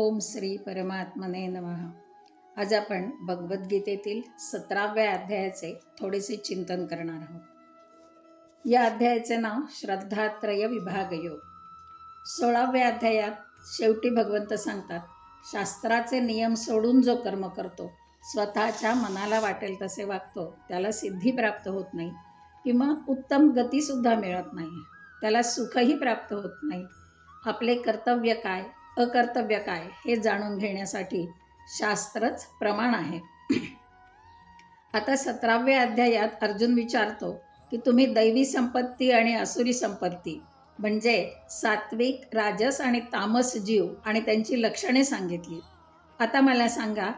ओम श्री परमात्मने नमः. आज आपण भगवद्गीतेतील 17व्या अध्यायाचे थोडेसे चिंतन करणार आहोत. या अध्यायाचे नाव श्रद्धात्रय विभाग योग. 16व्या अध्यायात शेवटी भगवंत सांगतात, शास्त्राचे नियम सोडून जो कर्म करतो, स्वतःच्या मनाला वाटेल तसे वागतो, त्याला सिद्धी प्राप्त होत नाही किंवा उत्तम गतीसुद्धा मिळत नाही, त्याला सुखही प्राप्त होत नाही. आपले कर्तव्य काय, अकर्तव्य काय हे जाणून घेण्यासाठी शास्त्रच प्रमाण आहे. आता 17व्या अध्यायात अर्जुन विचारतो की तुम्ही दैवी संपत्ती आणि असुरी संपत्ती म्हणजे सात्विक, राजस आणि तामस जीव आणि त्यांची लक्षणे सांगितली. आता मला सांगा,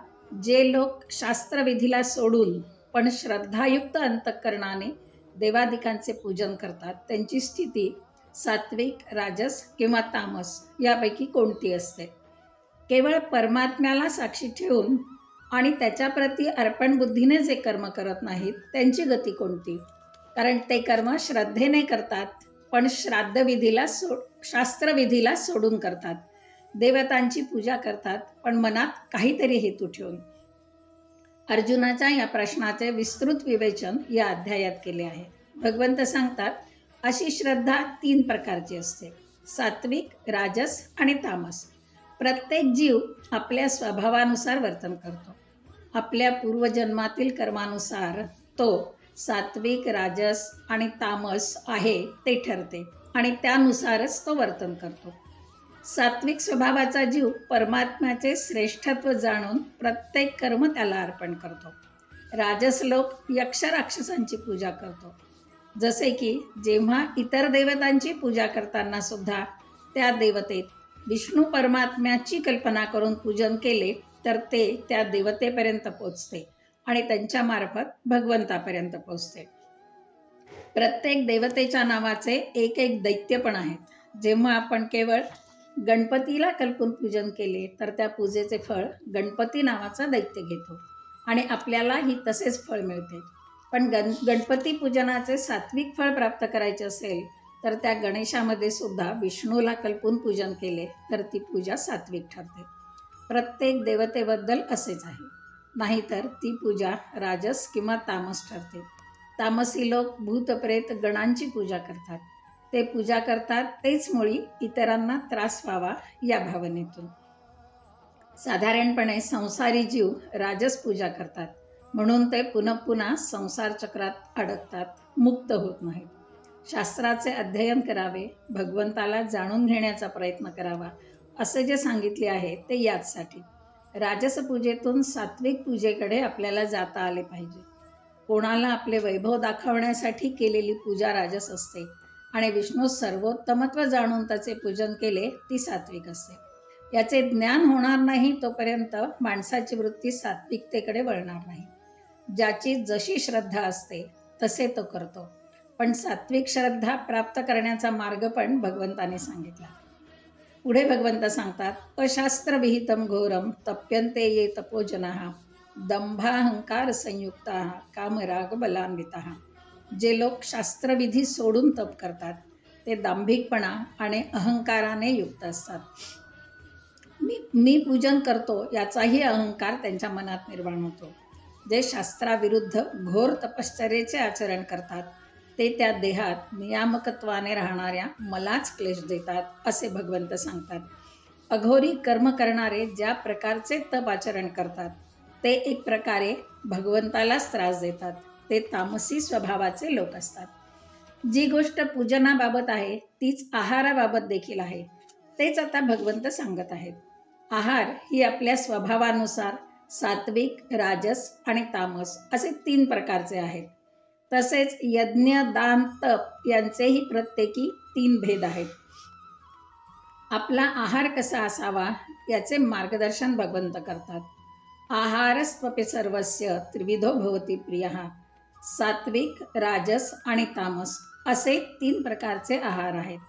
जे लोक शास्त्रविधीला सोडून पण श्रद्धायुक्त अंतःकरणाने देवादिकांचे पूजन करतात, त्यांची स्थिती सात्विक, राजस किंवा तामस यापैकी कोणती असते? केवळ परमात्म्याला साक्षी ठेवून आणि त्याच्याप्रती अर्पण बुद्धीने जे कर्म करत नाहीत, त्यांची गती कोणती? कारण ते कर्म श्रद्धेने करतात, पण शास्त्रविधीला सोडून करतात. देवतांची पूजा करतात, पण मनात काहीतरी हेतू ठेवून. अर्जुनाच्या या प्रश्नाचे विस्तृत विवेचन या अध्यायात केले आहे. भगवंत सांगतात, अशी श्रद्धा 3 प्रकारची असते: सात्विक, राजस आणि तामस. प्रत्येक जीव आपल्या स्वभावानुसार वर्तन करतो. आपल्या पूर्वजन्मातील कर्मानुसार तो सात्विक, राजस आणि तामस आहे ते ठरते आणि त्यानुसारच तो वर्तन करतो. सात्विक स्वभावाचा जीव परमात्म्याचे श्रेष्ठत्व जाणून प्रत्येक कर्म त्याला अर्पण करतो. राजस लोक यक्ष राक्षसांची पूजा करतो. जसे की जेव्हा इतर देवतांची पूजा करताना सुद्धा त्या देवतेत विष्णू परमात्म्याची कल्पना करून पूजन केले तर ते त्या देवतेपर्यंत पोचते आणि त्यांच्या मार्फत भगवंतापर्यंत पोचते. प्रत्येक देवतेच्या नावाचे एक एक दैत्य पण आहेत. जेव्हा आपण केवळ गणपतीला कल्पून पूजन केले तर त्या पूजेचे फळ गणपती नावाचा दैत्य घेतो आणि आपल्यालाही तसेच फळ मिळते. पण गणपती पूजनाचे सात्विक फळ प्राप्त करायचे असेल तर त्या गणेशामध्ये सुद्धा विष्णूला कल्पून पूजन केले तर ती पूजा सात्विक ठरते. प्रत्येक देवतेबद्दल असेच आहे, नाहीतर ती पूजा राजस किंवा तामस ठरते. तामसी लोक भूतप्रेत गणांची पूजा करतात. ते पूजा करतात तेच मुळी इतरांना त्रास व्हावा या भावनेतून. साधारणपणे संसारी जीव राजस पूजा करतात, म्हणून ते पुन्हा पुन्हा संसार चक्रात अडकतात, मुक्त होत नाहीत. शास्त्राचे अध्ययन करावे, भगवंताला जाणून घेण्याचा प्रयत्न करावा असे जे सांगितले आहे ते याचसाठी. राजस पूजेतून सात्विक पूजेकडे आपल्याला जाता आले पाहिजे. कोणाला आपले वैभव दाखवण्यासाठी केलेली पूजा राजस असते आणि विष्णू सर्वोत्तमत्व जाणून त्याचे पूजन केले ती सात्विक असते. याचे ज्ञान होणार नाही तोपर्यंत माणसाची वृत्ती सात्विकतेकडे वळणार नाही. ज्याची जशी श्रद्धा असते तसे तो करतो. पण सात्विक श्रद्धा प्राप्त करण्याचा मार्ग पण भगवंताने सांगितला. पुढे भगवंत सांगतात, अशास्त्र विहितम घोरम तप्यन्ते ये तपोजनाः दंभाहंकार संयुक्ताः कामराग बलान्विताः. जे लोक शास्त्रविधी सोडून तप करतात ते दांभिकपणा आणि अहंकाराने युक्त असतात. मी पूजन करतो याचाही अहंकार त्यांच्या मनात निर्माण होतो. जे शास्त्राविरुद्ध घोर तपश्चर्येचे आचरण करतात ते त्या देहात नियामकत्वाने राहणाऱ्या मलाच क्लेश देतात असे भगवंत सांगतात. अघोरी कर्म करणारे ज्या प्रकारचे तप आचरण करतात ते एक प्रकारे भगवंतालाच त्रास देतात. ते तामसी स्वभावाचे लोक असतात. जी गोष्ट पूजनाबाबत आहे तीच आहाराबाबत देखील आहे. तेच आता भगवंत सांगत आहेत. आहार ही आपल्या स्वभावानुसार सात्विक, राजस आणि तामस असे 3 प्रकारचे आहेत. तसेच यज्ञ, दान, तप यांचेही प्रत्येकी 3 भेद आहेत. आपला आहार कसा असावा याचे मार्गदर्शन भगवंत करतात. आहारस्त्वपि सर्वस्य त्रिविधो भवति प्रियः. सात्विक, राजस आणि तामस असे 3 प्रकारचे आहार आहेत.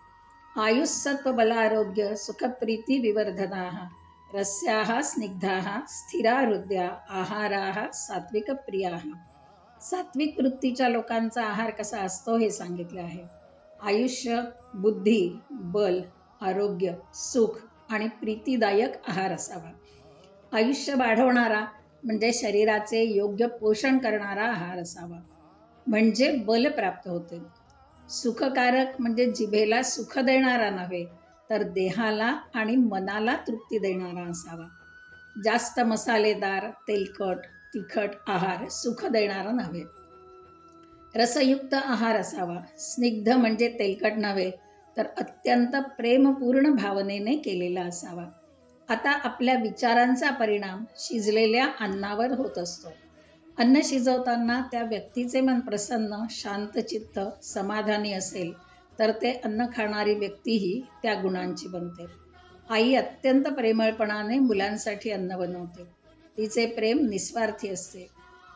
आयुस्सत्व बलारोग्य सुखप्रीती विवर्धनाः रस्याः स्निग्धाः स्थिरा हृदया आहाराः सात्विक प्रियाः. सात्विक वृत्तीच्या लोकांचा आहार कसा असतो हे सांगितले आहे. आयुष्य, बुद्धी, बल, आरोग्य, सुख आणि प्रीतिदायक आहार असावा. आयुष्य वाढवणारा म्हणजे शरीराचे योग्य पोषण करणारा आहार असावा, म्हणजे बल प्राप्त होते. सुखकारक म्हणजे जिभेला सुख देणारा नव्हे, तर देहाला आणि मनाला तृप्ती देणारा असावा. जास्त मसालेदार, तेलकट, तिखट आहार सुख देणारा नव्हे. रसयुक्त आहार असावा. स्निग्ध म्हणजे तेलकट नव्हे, तर अत्यंत प्रेमपूर्ण भावनेने केलेला असावा. आता आपल्या विचारांचा परिणाम शिजलेल्या अन्नावर होत असतो. अन्न शिजवताना त्या व्यक्तीचे मन प्रसन्न, शांतचित्त, समाधानी असेल तर ते अन्न खाणारी व्यक्तीही त्या गुणांची बनते. आई अत्यंत प्रेमळपणाने मुलांसाठी अन्न बनवते. तिचे प्रेम निस्वार्थी असते.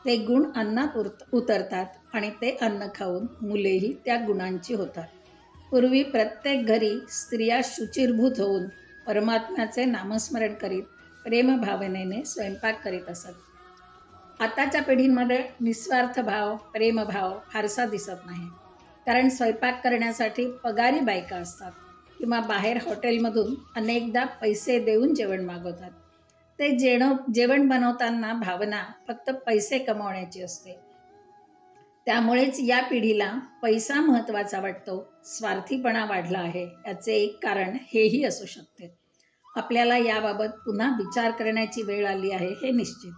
ते गुण अन्नात उतरतात आणि ते अन्न खाऊन मुलेही त्या गुणांची होतात. पूर्वी प्रत्येक घरी स्त्रिया शुचिर्भूत होऊन परमात्म्याचे नामस्मरण करीत प्रेमभावनेने स्वयंपाक करीत असत. आताच्या पिढीमध्ये निस्वार्थ भाव, प्रेमभाव फारसा दिसत नाही. कारण स्वयंपाक करण्यासाठी पगारी बायका असतात किंवा बाहेर हॉटेलमधून अनेकदा पैसे देऊन जेवण मागवतात. ते जेवण बनवताना भावना फक्त पैसे कमावण्याची असते. त्यामुळेच या पिढीला पैसा महत्त्वाचा वाटतो, स्वार्थीपणा वाढला आहे. याचे एक कारण हेही असू शकते. आपल्याला याबाबत पुन्हा विचार करण्याची वेळ आली आहे हे निश्चित.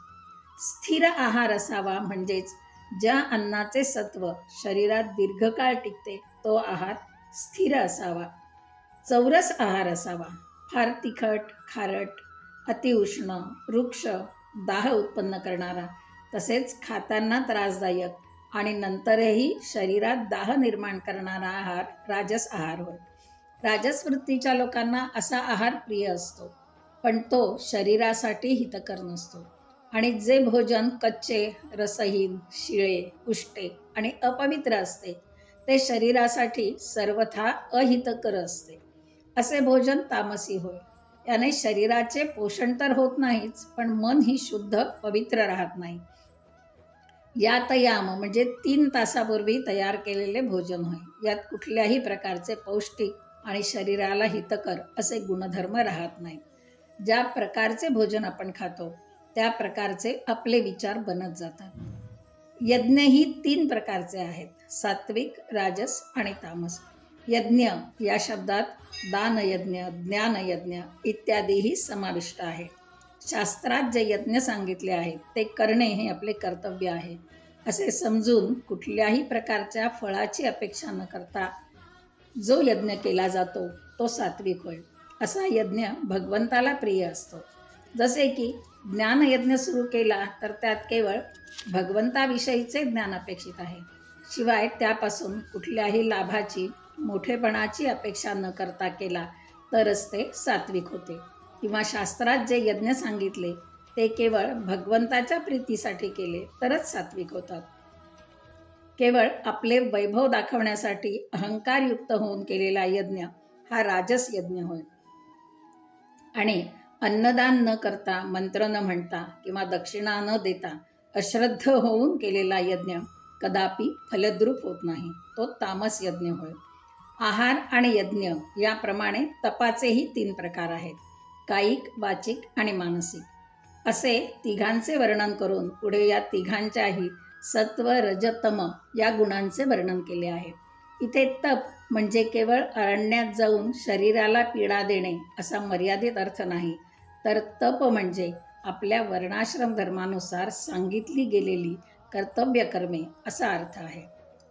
स्थिर आहार असावा, म्हणजेच ज्या अन्नाचे सत्व शरीरात दीर्घकाळ टिकते तो आहार स्थिर असावा. चौरस आहार असावा. फार तिखट, खारट, अतिउष्ण, वृक्ष, दाह उत्पन्न करणारा, तसेच खाताना त्रासदायक आणि नंतरही शरीरात दाह निर्माण करणारा आहार राजस आहार होय. राजस वृत्तीच्या लोकांना असा आहार प्रिय असतो, पण तो शरीरासाठी हितकर नसतो. आणि जे भोजन कच्चे, रसहीन, शिळे, उष्टे आणि अपवित्र असते ते शरीरासाठी सर्वथा अहितकर असते. असे भोजन तामसी होय. याने शरीराचे पोषण तर होत नाहीच, पण मन ही शुद्ध, पवित्र राहत नाही. यातयाम म्हणजे 3 तासापूर्वी तयार केलेले भोजन होय. यात कुठल्याही प्रकारचे पौष्टिक आणि शरीराला हितकर असे गुणधर्म राहत नाही. ज्या प्रकारचे भोजन आपण खातो त्या प्रकारचे आपले विचार बनत जातात. यज्ञ ही 3 प्रकारचे आहेत: सात्विक, राजस आणि तामस. यज्ञ या शब्दात दानयज्ञ, ज्ञानयज्ञ इत्यादीही समाविष्ट आहे. शास्त्रात जे यज्ञ सांगितले आहेत ते करणे हे आपले कर्तव्य आहे असे समजून कुठल्याही प्रकारच्या फळाची अपेक्षा न करता जो यज्ञ केला जातो तो सात्विक होय. असा यज्ञ भगवंताला प्रिय असतो. जसे की ज्ञानयज्ञ सुरू केला तर त्यात केवळ भगवंताविषयीचे ज्ञान अपेक्षित आहे, शिवाय त्यापासून कुठल्याही लाभाची, मोठेपणाची अपेक्षा न करता केला तरच ते सात्विक होते. किंवा शास्त्रात जे यज्ञ सांगितले ते केवळ भगवंताच्या प्रीतीसाठी केले तरच सात्विक होतात. केवळ आपले वैभव दाखवण्यासाठी अहंकारयुक्त होऊन केलेला यज्ञ हा राजस यज्ञ होय. आणि अन्नदान न करता, मंत्र न म्हणता किंवा दक्षिणा न देता अश्रद्ध होऊन केलेला यज्ञ कदापि फलद्रूप होत नाही, तो तामस यज्ञ होय. आहार आणि यज्ञ याप्रमाणे तपाचेही 3 प्रकार आहेत: कायिक, वाचिक आणि मानसिक. असे तिघांचे वर्णन करून पुढे या तिघांच्याही सत्व, रज, तम या गुणांचे वर्णन केले आहे. इथे तप म्हणजे केवळ अरण्यात जाऊन शरीराला पीडा देणे असा मर्यादित अर्थ नाही, तर तप म्हणजे आपल्या वर्णाश्रम धर्मानुसार सांगितली गेलेली कर्तव्य कर्मे असा अर्थ आहे.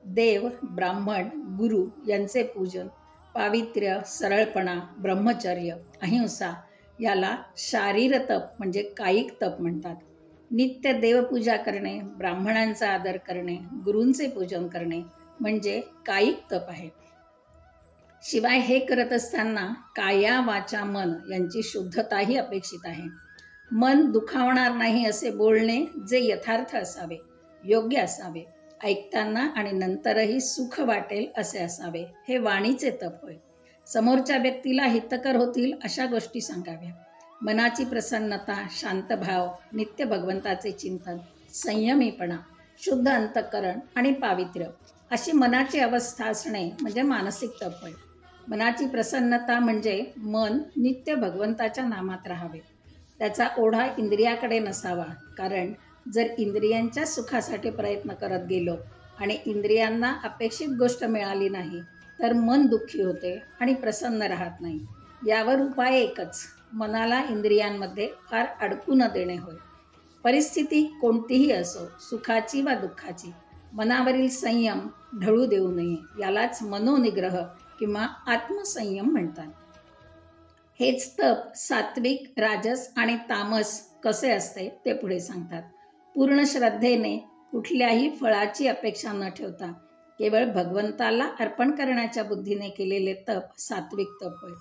देव, ब्राह्मण, गुरु यांचे पूजन, पावित्र्य, सरळपणा, ब्रह्मचर्य, अहिंसा याला शारीर तप म्हणजे कायिक तप म्हणतात. नित्य देवपूजा करणे, ब्राह्मणांचा आदर करणे, गुरूंचे पूजन करणे म्हणजे कायिक तप आहे. शिवाय हे करत असताना काया, वाचा, मन यांची शुद्धताही अपेक्षित आहे. मन दुखावणार नाही असे बोलणे जे यथार्थ असावे, योग्य असावे, ऐकताना आणि नंतरही सुख वाटेल असे असावे, हे वाणीचे तप होय. समोरच्या व्यक्तीला हितकर होतील अशा गोष्टी सांगाव्या. मनाची प्रसन्नता, शांतभाव, नित्य भगवंताचे चिंतन, संयमीपणा, शुद्ध अंतःकरण आणि पावित्र्य अशी मनाची अवस्था असणे म्हणजे मानसिक तप होय. मनाची प्रसन्नता म्हणजे मन नित्य भगवंताच्या नामात राहावे. त्याचा ओढा इंद्रियाकडे नसावा, कारण जर इंद्रियांच्या सुखासाठी प्रयत्न करत गेलो आणि इंद्रियांना अपेक्षित गोष्ट मिळाली नाही तर मन दुःखी होते आणि प्रसन्न राहत नाही. यावर उपाय एकच, मनाला इंद्रियांमध्ये फार अडकू न देणे होय. परिस्थिती कोणतीही असो, सुखाची वा दुःखाची, मनावरील संयम ढळू देऊ नये. यालाच मनोनिग्रह किंवा आत्मसंयम म्हणतात. हेच तप सात्विक, राजस आणि तामस कसे असते ते पुढे सांगतात. पूर्ण श्रद्धेने, कुठल्याही फळाची अपेक्षा न ठेवता, केवळ भगवंताला अर्पण करण्याच्या बुद्धीने केलेले तप सात्विक तप होय.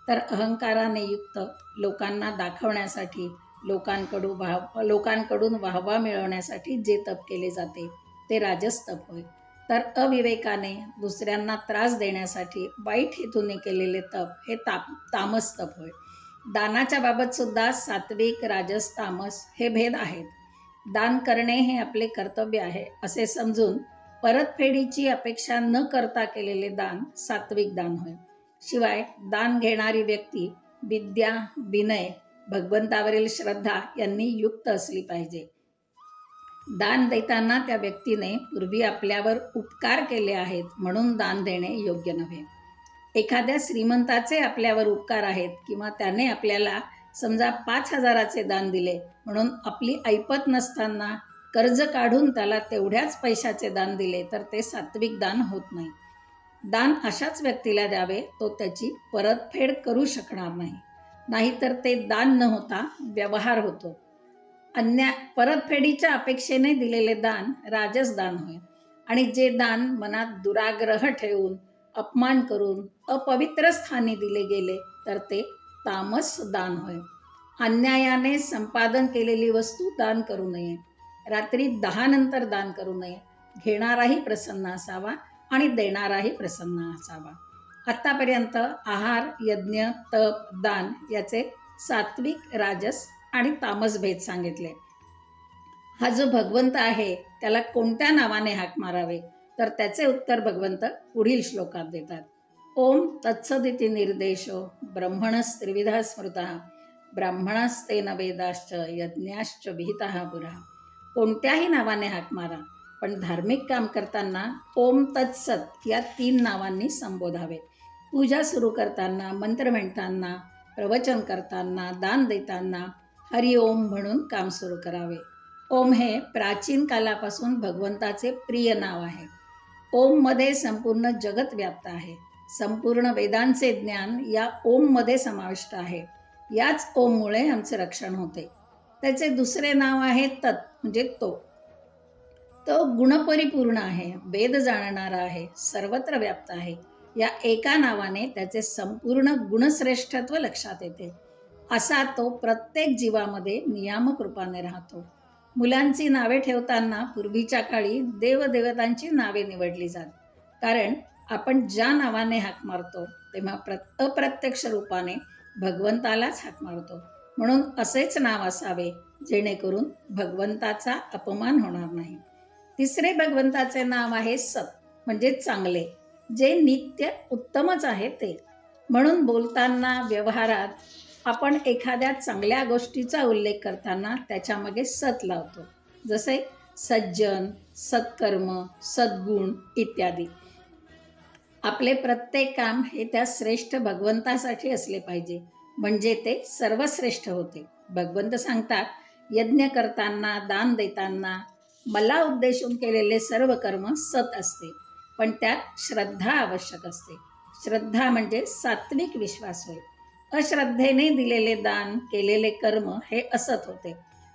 तर अहंकाराने युक्त, लोकांना दाखवण्यासाठी, लोकांकडून वाहवा मिळवण्यासाठी जे तप केले जाते ते राजस तप होय. तर अविवेकाने, दुसऱ्यांना त्रास देण्यासाठी, वाईट हेतूने केलेले तप हे तामस तप होय. दानाच्या बाबत सुद्धा सात्विक, राजस, तामस हे भेद आहेत. दान करणे हे आपले कर्तव्य आहे असे समजून परतफेडीची अपेक्षा न करता केलेले दान सात्विक दान होय. शिवाय दान घेणारी व्यक्ती विद्या, विनय, भगवंतावरील श्रद्धा यांनी युक्त असली पाहिजे. दान देताना त्या व्यक्तीने पूर्वी आपल्यावर उपकार केले आहेत म्हणून दान देणे योग्य नव्हे. एखाद्या श्रीमंताचे आपल्यावर उपकार आहेत किंवा त्याने आपल्याला समजा 5,000चे दान दिले म्हणून आपली ऐपत नसताना कर्ज काढून त्याला तेवढ्याच पैशाचे दान दिले तर ते सात्विक दान होत नाही. दान अशाच व्यक्तीला द्यावे तो त्याची परतफेड करू शकणार नाही, नाहीतर ते दान न होता व्यवहार होतो. परतफेडीच्या अपेक्षेने दिलेले दान राजस दान होय. आणि जे दान मनात दुराग्रह ठेवून, अपमान करून, अपवित्र स्थानी दिले गेले तर ते तामस दान होय. अन्यायाने संपादन केलेली वस्तू दान करू नये. रात्री 10 नंतर दान करू नये. घेणाराही प्रसन्न असावा आणि देणाराही प्रसन्न असावा. आतापर्यंत आहार, यज्ञ, तप, दान याचे सात्विक, राजस आणि तामस भेद सांगितले. हा जो भगवंत आहे त्याला कोणत्या नावाने हाक मारावे तर त्याचे उत्तर भगवंत पुढील श्लोकात देतात. ओम तत्सदिति निर्देशो ब्रह्मणस्त्रिविधा स्मृतः ब्राह्मणास्तेन वेदाश्च यज्ञाश्च विहितः पुरा. कोणत्याही नावाने हाक मारा, पण धार्मिक काम करताना ओम तत्सत या 3 नावांनी संबोधावे. पूजा सुरू करताना, मंत्र म्हणताना, प्रवचन करताना, दान देताना हरिओम म्हणून काम सुरू करावे. ओम हे प्राचीन कालापासून भगवंताचे प्रिय नाव आहे. ओम मध्ये संपूर्ण जगत व्याप्त आहे. संपूर्ण वेदांचे ज्ञान या ओम मध्ये समाविष्ट आहे. याच ओममुळे आमचे रक्षण होते. त्याचे दुसरे नाव आहे तत्, म्हणजे तो गुणपरिपूर्ण आहे, वेद जाणणारा आहे, सर्वत्र व्याप्त आहे. या एका नावाने त्याचे संपूर्ण गुणश्रेष्ठत्व लक्षात येते. असा तो प्रत्येक जीवामध्ये नियामक रूपाने राहतो. मुलांची नावे ठेवताना पूर्वीच्या काळी देवदेवतांची नावे निवडली जात, कारण आपण ज्या नावाने हाक मारतो तेव्हा अप्रत्यक्ष रूपाने भगवंतालाच हाक मारतो. म्हणून असेच नाव असावे जेणेकरून भगवंताचा अपमान होणार नाही. तिसरे भगवंताचे नाव आहे सत, म्हणजे चांगले, जे नित्य उत्तमच आहे ते. म्हणून बोलताना, व्यवहारात आपण एखाद्या चांगल्या गोष्टीचा उल्लेख करताना त्याच्यामागे सत लावतो, जसे सज्जन, सत्कर्म, सद्गुण इत्यादी. आपले प्रत्येक काम हे त्या श्रेष्ठ भगवंतासाठी असले पाहिजे, म्हणजे ते सर्वश्रेष्ठ होते. भगवंत सांगतात, यज्ञ करताना, दान देताना मला उद्देशून केलेले सर्व कर्म सत असते, पण त्यात श्रद्धा आवश्यक असते. श्रद्धा म्हणजे सात्विक विश्वास होय. अश्रद्धेने दिलेले दान, केलेले कर्म हे असत होते.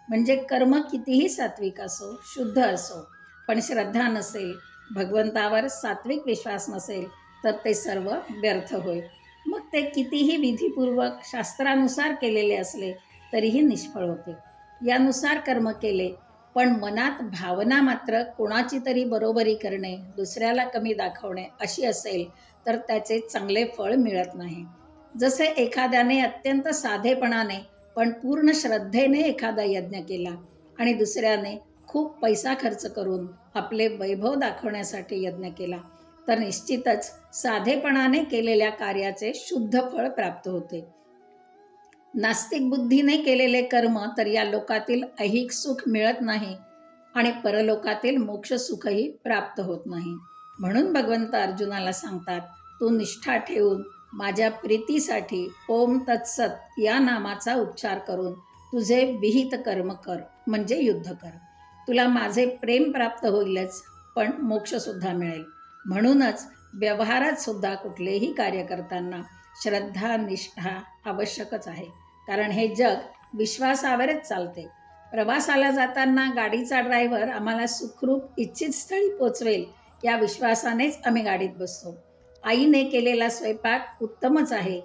म्हणजे कर्म कितीही सात्विक असो, शुद्ध असो, पण श्रद्धा नसेल, भगवंतावर सात्विक विश्वास नसेल तर ते सर्व व्यर्थ होय. मग ते कितीही विधीपूर्वक शास्त्रानुसार केलेले असले तरीही निष्फळ होते. यानुसार कर्म केले पण मनात भावना मात्र कोणाची तरी बरोबरी करणे, दुसऱ्याला कमी दाखवणे अशी असेल तर त्याचे चांगले फळ मिळत नाही. जसे एखाद्याने अत्यंत साधेपणाने पण पूर्ण श्रद्धेने एखादा यज्ञ केला आणि दुसऱ्याने खूप पैसा खर्च करून आपले वैभव दाखवण्यासाठी यज्ञ केला, तर निश्चितच साधेपणाने केलेल्या कार्याचे शुद्ध फळ प्राप्त होते. नास्तिक बुद्धीने केलेले कर्म तर या लोकातील ऐहिक सुख मिळत नाही आणि परलोकातील मोक्ष सुखही प्राप्त होत नाही. म्हणून भगवंत अर्जुनाला सांगतात, तू निष्ठा ठेवून माझ्या प्रीतीसाठी ओम तत्सत या नामाचा उच्चार करून तुझे विहित कर्म कर, म्हणजे युद्ध कर. तुला माझे प्रेम प्राप्त होईलच, पण मोक्ष सुद्धा मिळेल. म्हणूनच व्यवहारात सुद्धा कुठलेही कार्य करताना श्रद्धा निष्ठा आवश्यकच आहे. कारण हे जग विश्वासावरच चालते. प्रवासाला जाताना गाडीचा ड्रायव्हर आम्हाला सुखरूप इच्छित स्थळी पोचवेल या विश्वासानेच आम्ही गाडीत बसतो. आईने केलेला स्वयंपाक उत्तमच आहे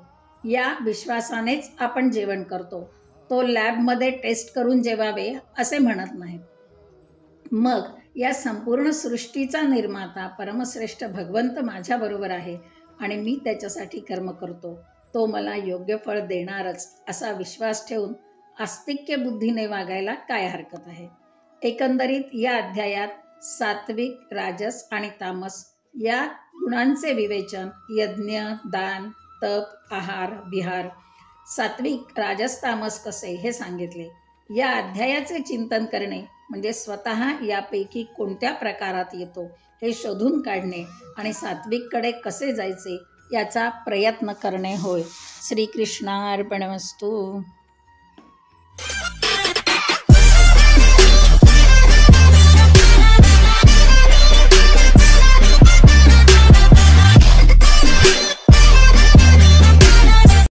या विश्वासानेच आपण जेवण करतो. तो लॅबमध्ये टेस्ट करून जेवावे असे म्हणत नाहीत. मग या संपूर्ण सृष्टीचा निर्माता परमश्रेष्ठ भगवंत माझ्याबरोबर आहे आणि मी त्याच्यासाठी कर्म करतो, तो मला योग्य फळ देणारच असा विश्वास ठेवून आस्तिक्य बुद्धीने वागायला काय हरकत आहे. एकंदरीत या अध्यायात सात्विक, राजस आणि तामस या गुणांचे विवेचन, यज्ञ, दान, तप, आहार, विहार, सात्विक, राजस, तामस कसे हे सांगितले. या अध्यायाचे चिंतन करणे म्हणजे स्वतः यापैकी कोणत्या प्रकारात येतो हे शोधून काढणे आणि सात्विककडे कसे जायचे याचा प्रयत्न करणे होय. श्रीकृष्णार्पणमस्तु.